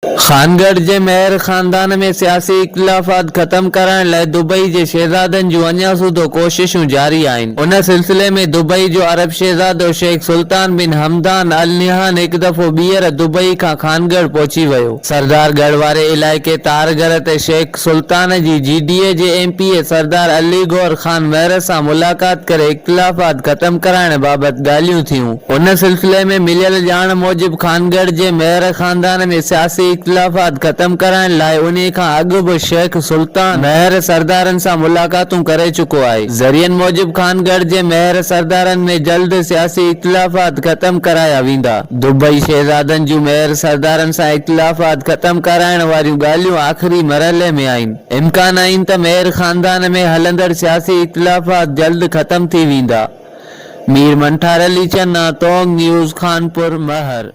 खानगढ़ जे mayor खानदान में सियासी इख्तिलाफ़ात ख़त्म करण लाइ दुबई जे शहज़ादनि जूं अञा सूधो कोशिशूं जारी आहिनि। उन सिलसिले में दुबई जो अरब शहज़ादो शेख सुल्तान बिन हमदान अल निहान हिकु दफ़ो ॿीहर दुबई खां खानगढ़ पहुची वियो। सरदारगढ़ वारे इलाइक़े तारगढ़ ते शेख सुल्तान जी GDA जे MP सरदार अली गौर खान मेयर सां मुलाक़ात करे इख्तिलाफ़ात ख़त्म कराइण बाबति ॻाल्हियूं थियूं। उन सिलसिले में मिलियल ॼाण मूजिब खानगढ़ जे मेयर खानदान में सियासी इख्तिलाफ़ात ख़त्म कराइण लाइ उन खां अॻु बि शेख सुल्तान मेयर सरदारनि सां मुलाक़ातूं करे चुको आहे। ज़रियनि मूजिब खानगढ़ जे मेयर सरदारनि में जल्द सियासी इख्तिलाफ़ात ख़त्म कराया वेंदा। दुबई शहज़ादनि जूं मेयर सरदारनि सां इख्तिलाफ़ात ख़त्म कराइण वारियूं ॻाल्हियूं आख़िरी मरहले में आहिनि। इम्कान आहिनि त मेयर खानदान में हलंदड़ सियासी इख्तिलाफ़ात जल्द ख़त्म थी वेंदा। मीर मंठार अली चन्ना, तोंग न्यूज़, कानपुर, महर।